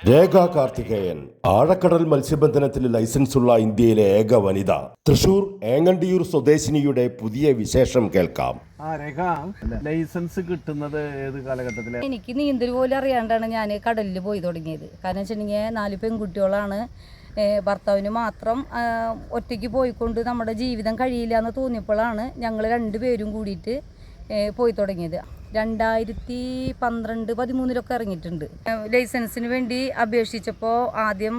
രേഖ കാർത്തികേയൻ ആഴക്കടൽ മത്സ്യബന്ധനത്തിന് ലൈസൻസുള്ള ഇന്ത്യയിലെ ഏക വനിത. തൃശൂർ ഏങ്ങണ്ടിയൂർ സ്വദേശിനിയുടെ പുതിയ വിശേഷം കേൾക്കാം. ലൈസൻസ് കിട്ടുന്നത് ഏത് കാലഘട്ടത്തിലാണ്? എനിക്ക് നീന്തൽ പോലും അറിയാണ്ടാണ് ഞാൻ കടലിൽ പോയി തുടങ്ങിയത്. കാരണം വെച്ചിട്ടുണ്ടെങ്കിൽ 4 പെൺകുട്ടികളാണ്. ഭർത്താവിന് മാത്രം ഒറ്റയ്ക്ക് പോയിക്കൊണ്ട് നമ്മുടെ ജീവിതം കഴിയില്ല എന്ന് തോന്നിയപ്പോഴാണ് ഞങ്ങൾ 2 പേരും കൂടിയിട്ട് പോയി തുടങ്ങിയത്. 2012-13 ഇറങ്ങിയിട്ടുണ്ട്. ലൈസൻസിന് വേണ്ടി അപേക്ഷിച്ചപ്പോൾ ആദ്യം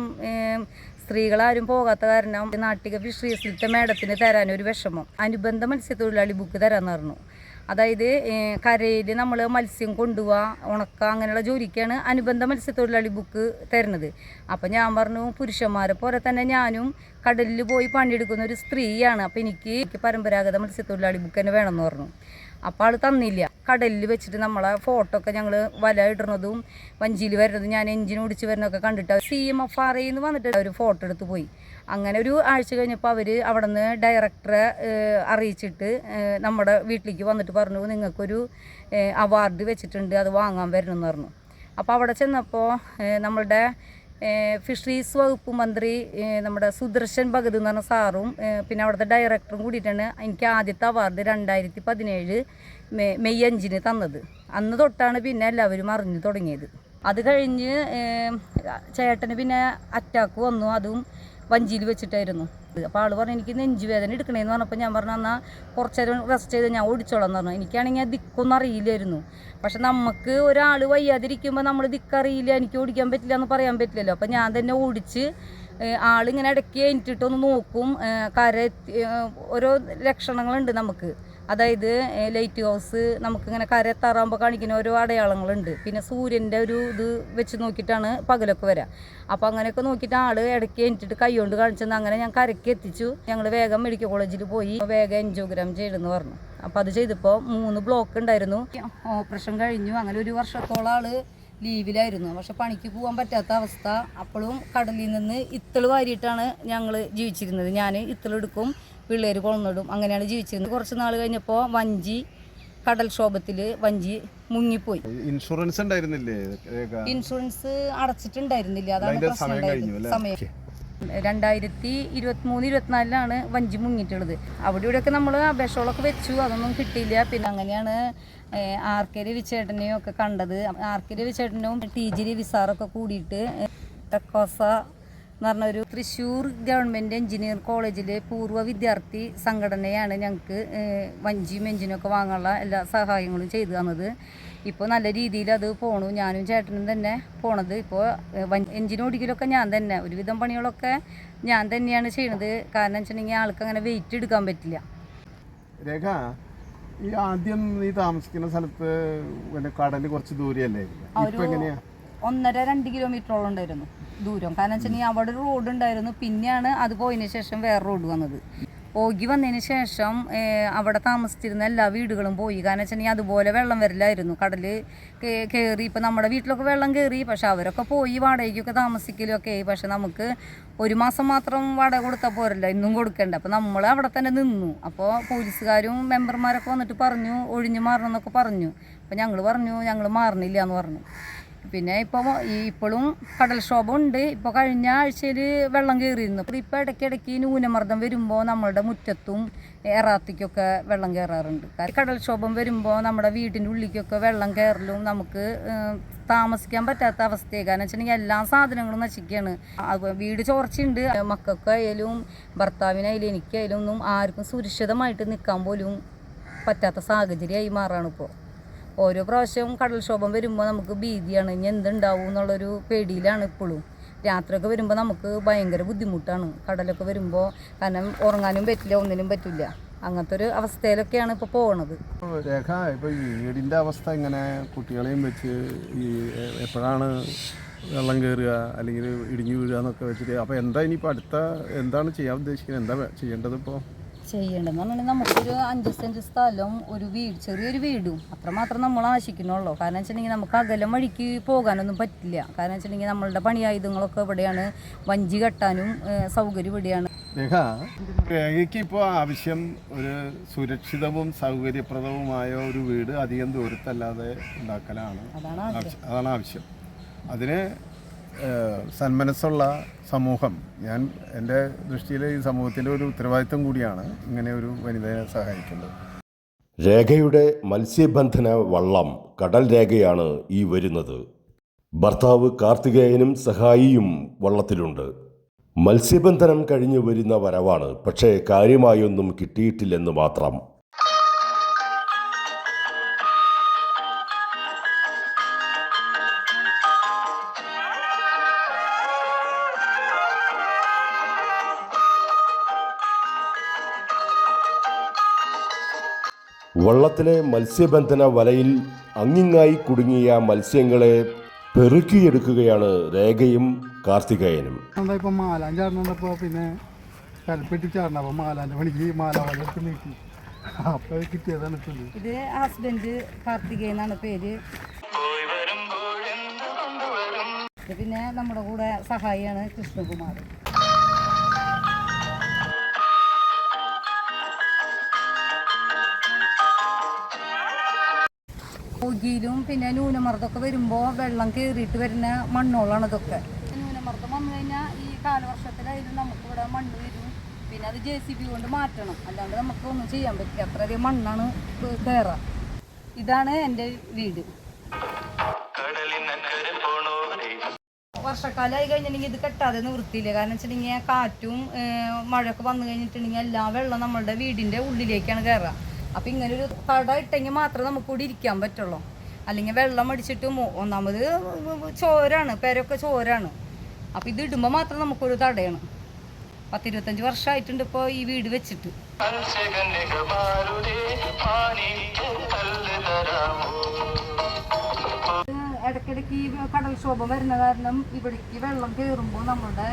സ്ത്രീകളാരും പോകാത്ത കാരണം നാട്ടിക ഫിഷറീസിലത്തെ മേഡത്തിന് തരാനൊരു വിഷമം. അനുബന്ധ മത്സ്യത്തൊഴിലാളി ബുക്ക് തരാമെന്ന് പറഞ്ഞു. അതായത് കരയിൽ നമ്മൾ മത്സ്യം കൊണ്ടുപോവുക, ഉണക്കുക, അങ്ങനെയുള്ള ജോലിക്കാണ് അനുബന്ധ മത്സ്യത്തൊഴിലാളി ബുക്ക് തരുന്നത്. അപ്പം ഞാൻ പറഞ്ഞു, പുരുഷന്മാരെ പോലെ തന്നെ ഞാനും കടലിൽ പോയി പണിയെടുക്കുന്ന ഒരു സ്ത്രീയാണ്, അപ്പോൾ എനിക്ക് പരമ്പരാഗത മത്സ്യത്തൊഴിലാളി ബുക്ക് തന്നെ വേണമെന്ന് പറഞ്ഞു. അപ്പോൾ ആൾ തന്നില്ല. കടലിൽ വെച്ചിട്ട് നമ്മളെ ഫോട്ടോ ഒക്കെ ഞങ്ങൾ വല ഇടുന്നതും വഞ്ചിയിൽ വരുന്നതും ഞാൻ എഞ്ചിൻ ഓടിച്ച് വരുന്നതൊക്കെ കണ്ടിട്ട് CMFRA എന്ന് വന്നിട്ട് ഒരു ഫോട്ടോ എടുത്ത് പോയി. അങ്ങനെ ഒരു ആഴ്ച കഴിഞ്ഞപ്പോൾ അവർ അവിടെ നിന്ന് ഡയറക്ടറെ അറിയിച്ചിട്ട് നമ്മുടെ വീട്ടിലേക്ക് വന്നിട്ട് പറഞ്ഞു, നിങ്ങൾക്കൊരു അവാർഡ് വെച്ചിട്ടുണ്ട്, അത് വാങ്ങാൻ വരണമെന്ന് പറഞ്ഞു. അപ്പോൾ അവിടെ ചെന്നപ്പോൾ നമ്മളുടെ ഫിഷറീസ് വകുപ്പ് മന്ത്രി നമ്മുടെ സുദർശൻ ഭഗത് എന്ന് പറഞ്ഞ സാറും പിന്നെ അവിടുത്തെ ഡയറക്ടറും കൂടിയിട്ടാണ് എനിക്ക് ആദ്യത്തെ അവാർഡ് 2017 മെയ് 5 തന്നത്. അന്ന് തൊട്ടാണ് പിന്നെ എല്ലാവരും അറിഞ്ഞു തുടങ്ങിയത്. അത് കഴിഞ്ഞ് ചേട്ടന് പിന്നെ അറ്റാക്ക് വന്നു, അതും വഞ്ചിയിൽ വെച്ചിട്ടായിരുന്നു. അപ്പോൾ ആൾ പറഞ്ഞു, എനിക്ക് നെഞ്ചുവേദന എടുക്കണേന്ന് പറഞ്ഞപ്പോൾ ഞാൻ പറഞ്ഞു, എന്നാൽ കുറച്ച് നേരം റെസ്റ്റ് ചെയ്ത് ഞാൻ ഓടിച്ചോളാം എന്ന് പറഞ്ഞു. എനിക്കാണെങ്കിൽ ആ ദിക്കൊന്നും അറിയില്ലായിരുന്നു. പക്ഷെ നമുക്ക് ഒരാൾ വയ്യാതിരിക്കുമ്പോൾ നമ്മൾ ദിക്കറിയില്ല, എനിക്ക് ഓടിക്കാൻ പറ്റില്ല എന്ന് പറയാൻ പറ്റില്ലല്ലോ. അപ്പോൾ ഞാൻ തന്നെ ഓടിച്ച് ആളിങ്ങനെ ഇടയ്ക്ക് എനിട്ടിട്ടൊന്ന് നോക്കും. ഓരോ ലക്ഷണങ്ങളുണ്ട് നമുക്ക്. അതായത് ലൈറ്റ് ഹൗസ് നമുക്കിങ്ങനെ കര എത്താറാകുമ്പോൾ കാണിക്കുന്ന ഓരോ അടയാളങ്ങളുണ്ട്. പിന്നെ സൂര്യൻ്റെ ഒരു ഇത് വെച്ച് നോക്കിയിട്ടാണ് പകലൊക്കെ വരിക. അപ്പോൾ അങ്ങനെയൊക്കെ നോക്കിയിട്ട് ആൾ ഇടയ്ക്ക് എനിട്ടിട്ട് കൈ കൊണ്ട് കാണിച്ചെന്ന്. അങ്ങനെ ഞാൻ കരയ്ക്ക് എത്തിച്ചു. ഞങ്ങൾ വേഗം മെഡിക്കൽ കോളേജിൽ പോയി വേഗം എൻജിയോഗ്രാം ചെയ്തെന്ന് പറഞ്ഞു. അപ്പോൾ അത് ചെയ്തപ്പോൾ 3 ബ്ലോക്ക് ഉണ്ടായിരുന്നു. ഓപ്പറേഷൻ കഴിഞ്ഞു. അങ്ങനെ 1 വർഷത്തോളം ആൾ ലീവിലായിരുന്നു. പക്ഷെ പണിക്ക് പോകാൻ പറ്റാത്ത അവസ്ഥ. അപ്പോഴും കടലിൽ നിന്ന് ഇത്തള് വാരിയിട്ടാണ് ഞങ്ങൾ ജീവിച്ചിരുന്നത്. ഞാൻ ഇത്തളെടുക്കും, പിള്ളേർ കൊളന്നിടും, അങ്ങനെയാണ് ജീവിച്ചിരുന്നത്. കുറച്ച് നാൾ കഴിഞ്ഞപ്പോൾ വഞ്ചി കടൽക്ഷോഭത്തിൽ വഞ്ചി മുങ്ങിപ്പോയി. ഇൻഷുറൻസ് ഉണ്ടായിരുന്നില്ലേ? ഇൻഷുറൻസ് അടച്ചിട്ടുണ്ടായിരുന്നില്ല. അതാണ് പ്രശ്നം. സമയം 2023-24 വഞ്ചി മുങ്ങിയിട്ടുള്ളത്. അവിടെ ഇവിടെയൊക്കെ നമ്മൾ അപേക്ഷകളൊക്കെ വെച്ചു, അതൊന്നും കിട്ടിയില്ല. പിന്നെ അങ്ങനെയാണ് RK രവിചേട്ടനെയും ഒക്കെ കണ്ടത്. RK രവിചേട്ടനും TG രവിസാറൊക്കെ കൂടിയിട്ട് ടെക്കോസ എന്ന് പറഞ്ഞൊരു തൃശ്ശൂർ ഗവൺമെൻറ് എഞ്ചിനീയർ കോളേജിലെ പൂർവ്വ വിദ്യാർത്ഥി സംഘടനയാണ് ഞങ്ങൾക്ക് വഞ്ചിയും എഞ്ചിനൊക്കെ വാങ്ങാനുള്ള എല്ലാ സഹായങ്ങളും ചെയ്തു തന്നത്. ഇപ്പോൾ നല്ല രീതിയിൽ അത് പോണു. ഞാനും ചേട്ടനും തന്നെ പോണത്. ഇപ്പോൾ എഞ്ചിൻ ഓടിക്കലൊക്കെ ഞാൻ തന്നെ, ഒരുവിധം പണികളൊക്കെ ഞാൻ തന്നെയാണ് ചെയ്യണത്. കാരണം വെച്ചിട്ടുണ്ടെങ്കിൽ ആൾക്ക് അങ്ങനെ വെയിറ്റ് എടുക്കാൻ പറ്റില്ല. രേഖ, ഈ ആദ്യം നീ താമസിക്കുന്ന സ്ഥലത്ത് പിന്നെ കടല് കുറച്ച് ദൂരെയല്ലേ? ഒരു 1.5-2 കിലോമീറ്ററോളം ഉണ്ടായിരുന്നു ദൂരം. കാരണം വെച്ചിട്ടുണ്ടെങ്കിൽ അവിടെ ഒരു റോഡ് ഉണ്ടായിരുന്നു. പിന്നെയാണ് അത് പോയതിന് ശേഷം വേറെ റോഡ് വന്നത്. ഓഗി വന്നതിന് ശേഷം അവിടെ താമസിച്ചിരുന്ന എല്ലാ വീടുകളും പോയി. കാരണം വെച്ചിട്ടുണ്ടെങ്കിൽ അതുപോലെ വെള്ളം വരില്ലായിരുന്നു. കടൽ കയറി. ഇപ്പം നമ്മുടെ വീട്ടിലൊക്കെ വെള്ളം കയറി. പക്ഷെ അവരൊക്കെ പോയി വാടകയ്ക്കൊക്കെ താമസിക്കലൊക്കെ ആയി. പക്ഷെ നമുക്ക് 1 മാസം മാത്രം വാടക കൊടുത്താൽ പോരല്ലോ, ഇന്നും കൊടുക്കണ്ട. അപ്പോൾ നമ്മൾ അവിടെ തന്നെ നിന്നു. അപ്പോൾ പോലീസുകാരും മെമ്പർമാരൊക്കെ വന്നിട്ട് പറഞ്ഞു ഒഴിഞ്ഞു മാറണം എന്നൊക്കെ പറഞ്ഞു. അപ്പോൾ ഞങ്ങൾ പറഞ്ഞു ഞങ്ങൾ മാറണില്ല എന്ന് പറഞ്ഞു. പിന്നെ ഇപ്പോഴും കടൽക്ഷോഭം ഉണ്ട്. ഇപ്പോൾ കഴിഞ്ഞ ആഴ്ചയിൽ വെള്ളം കയറിയിരുന്നു. ഇപ്പോൾ ഇടയ്ക്കിടയ്ക്ക് ന്യൂനമർദ്ദം വരുമ്പോൾ നമ്മളുടെ മുറ്റത്തും എറാത്തിക്കൊക്കെ വെള്ളം കയറാറുണ്ട്. കടൽക്ഷോഭം വരുമ്പോൾ നമ്മുടെ വീടിൻ്റെ ഉള്ളിലേക്കൊക്കെ വെള്ളം കയറലും നമുക്ക് താമസിക്കാൻ പറ്റാത്ത അവസ്ഥയാണ്. കാരണം വെച്ചിട്ടുണ്ടെങ്കിൽ എല്ലാ സാധനങ്ങളും നശിക്കുകയാണ്. വീട് ചോർച്ചയുണ്ട്. മക്കൾക്കായാലും ഭർത്താവിനായാലും എനിക്കായാലും ഒന്നും ആർക്കും സുരക്ഷിതമായിട്ട് നിൽക്കാൻ പോലും പറ്റാത്ത സാഹചര്യമായി മാറാണ് ഇപ്പോൾ. ഓരോ പ്രാവശ്യവും കടൽക്ഷോഭം വരുമ്പോൾ നമുക്ക് ഭീതിയാണ്, ഇനി എന്തുണ്ടാവും എന്നുള്ളൊരു പേടിയിലാണ് ഇപ്പോഴും. രാത്രിയൊക്കെ വരുമ്പോൾ നമുക്ക് ഭയങ്കര ബുദ്ധിമുട്ടാണ് കടലൊക്കെ വരുമ്പോൾ. കാരണം ഉറങ്ങാനും പറ്റില്ല, ഒന്നിനും പറ്റില്ല. അങ്ങനത്തെ ഒരു അവസ്ഥയിലൊക്കെയാണ് ഇപ്പോൾ പോകുന്നത്. രേഖ, ഇപ്പോൾ ഈ വീടിൻ്റെ അവസ്ഥ ഇങ്ങനെ കുട്ടികളെയും വെച്ച് ഈ എപ്പോഴാണ് വെള്ളം കയറുക അല്ലെങ്കിൽ ഇടിഞ്ഞു വീഴുക എന്നൊക്കെ വെച്ചിട്ട്, അപ്പോൾ എന്താ ഇനിയിപ്പോൾ എന്താണ് ചെയ്യാൻ ഉദ്ദേശിക്കുന്നത്? എന്താ ചെയ്യേണ്ടത് ഇപ്പോൾ? ചെയ്യേണ്ടതെന്ന് പറഞ്ഞാൽ നമുക്കൊരു 5 സെൻറ്റ് സ്ഥലവും ഒരു വീട്, ചെറിയൊരു വീടും അത്രമാത്രം നമ്മൾ ആശിക്കുന്നുള്ളൂ. കാരണം വെച്ചിട്ടുണ്ടെങ്കിൽ നമുക്ക് അകലം വഴിക്ക് പോകാനൊന്നും പറ്റില്ല. കാരണം വെച്ചിട്ടുണ്ടെങ്കിൽ നമ്മളുടെ പണിയായുധങ്ങളൊക്കെ ഇവിടെയാണ്, വഞ്ചി കെട്ടാനും സൗകര്യം ഇവിടെയാണ്. രേഖയ്ക്ക് ഇപ്പോൾ ആവശ്യം ഒരു സുരക്ഷിതവും സൗകര്യപ്രദവുമായ ഒരു വീട് അധികം ദൂരത്തല്ലാതെ ഉണ്ടാക്കലാണ്. അതാണ് ആവശ്യം. അതിന് സന്മനസ്സുള്ള സമൂഹം, ഞാൻ എൻ്റെ ദൃഷ്ടിയിൽ ഈ സമൂഹത്തിൻ്റെ ഒരു ഉത്തരവാദിത്വം കൂടിയാണ് ഇങ്ങനെ ഒരു വനിതയെ സഹായിക്കുന്നത്. രേഖയുടെ മത്സ്യബന്ധന വള്ളം കടൽ രേഖയാണ് ഈ വരുന്നത്. ഭർത്താവ് കാർത്തികേയനും സഹായിയും വള്ളത്തിലുണ്ട്. മത്സ്യബന്ധനം കഴിഞ്ഞു വരുന്ന വരവാണ്, പക്ഷേ കാര്യമായൊന്നും കിട്ടിയിട്ടില്ലെന്ന് മാത്രം. വള്ളത്തിലെ മത്സ്യബന്ധന വലയിൽ അങ്ങിങ്ങായി കുടുങ്ങിയ മത്സ്യങ്ങളെ പെറുക്കിയെടുക്കുകയാണ് രേഖയും കാർത്തികേയനും. ഇപ്പം മാലാൻ ചാടുന്നപ്പോൾ പിന്നെ കൽപ്പെട്ടി ചാടണം. അപ്പോൾ മാലാൻ്റെ പണിക്ക് മാല വലക്ക് നീക്കി അപ്പോൾ കിട്ടിയതാണ് ഇത് ഹസ്ബൻഡ് കാർത്തികേയൻ എന്നാണ് പേര്. പിന്നെ നമ്മുടെ കൂടെ സഹായിയാണ് കൃഷ്ണകുമാർ. പുകയിലും പിന്നെ ന്യൂനമർദ്ദമൊക്കെ വരുമ്പോൾ വെള്ളം കയറിയിട്ട് വരുന്ന മണ്ണോളാണ് ഇതൊക്കെ. ന്യൂനമർദ്ദം വന്നു കഴിഞ്ഞാൽ ഈ കാലവർഷത്തിലായാലും നമുക്കിവിടെ മണ്ണ് വരും. പിന്നെ അത് JCB കൊണ്ട് മാറ്റണം, അല്ലാണ്ട് നമുക്കൊന്നും ചെയ്യാൻ പറ്റില്ല. അത്രയധികം മണ്ണാണ് കയറുക. ഇതാണ് എൻ്റെ വീട്. വർഷക്കാലമായി കഴിഞ്ഞിട്ടുണ്ടെങ്കിൽ ഇത് കെട്ടാതെ നിവൃത്തിയില്ല. കാരണം വെച്ചിട്ടുണ്ടെങ്കിൽ കാറ്റും മഴയൊക്കെ വന്നു കഴിഞ്ഞിട്ടുണ്ടെങ്കിൽ എല്ലാ വെള്ളം നമ്മളുടെ വീടിൻ്റെ ഉള്ളിലേക്കാണ് കയറുക. അപ്പം ഇങ്ങനൊരു തട ഇട്ടെങ്കിൽ മാത്രമേ നമുക്ക് കൂടി ഇരിക്കാൻ പറ്റുള്ളൂ. അല്ലെങ്കിൽ വെള്ളം അടിച്ചിട്ട് ഒന്നാമത് ചോരാണ്, പേരൊക്കെ ചോരാണ്. അപ്പം ഇത് ഇടുമ്പോൾ മാത്രം നമുക്കൊരു തടയാണ്. 10-25 വർഷമായിട്ടുണ്ട് ഇപ്പോൾ ഈ വീട് വെച്ചിട്ട്. ഇടയ്ക്കിടയ്ക്ക് ഈ കടൽക്ഷോഭം വരുന്ന കാരണം ഇവിടേക്ക് വെള്ളം കയറുമ്പോൾ നമ്മുടെ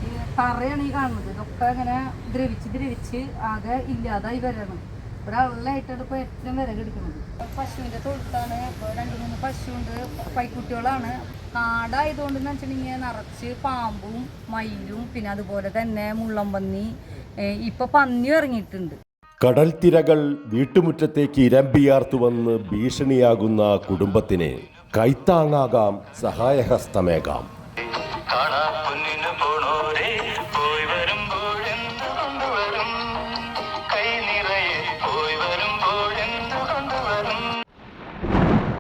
ഈ തറയാണ് ഈ കാണുന്നത്. ഇതൊക്കെ ഇങ്ങനെ ദ്രവിച്ച് ആകെ ഇല്ലാതായി വരണം. ഇവിടെ വെള്ളമായിട്ടാണ് ഇപ്പോൾ ഏറ്റവും വിറകെടുക്കുന്നത്. പശുവിൻ്റെ തൊഴുത്താണ്. ഇപ്പോൾ 2-3 പശുവുണ്ട്, പൈക്കുട്ടികളാണ്. കാടായതുകൊണ്ടെന്ന് വെച്ചിട്ടുണ്ടെങ്കിൽ നിറച്ച് പാമ്പും മയിലും പിന്നെ അതുപോലെ തന്നെ മുള്ളംപന്നി, ഇപ്പോൾ പന്നിയും ഇറങ്ങിയിട്ടുണ്ട്. കടൽ തിരകൾ വീട്ടുമുറ്റത്തേക്ക് ഇരമ്പിയാർത്തു വന്ന് ഭീഷണിയാകുന്ന കുടുംബത്തിന് കൈത്താങ്ങാകാം, സഹായഹസ്തമേകാം.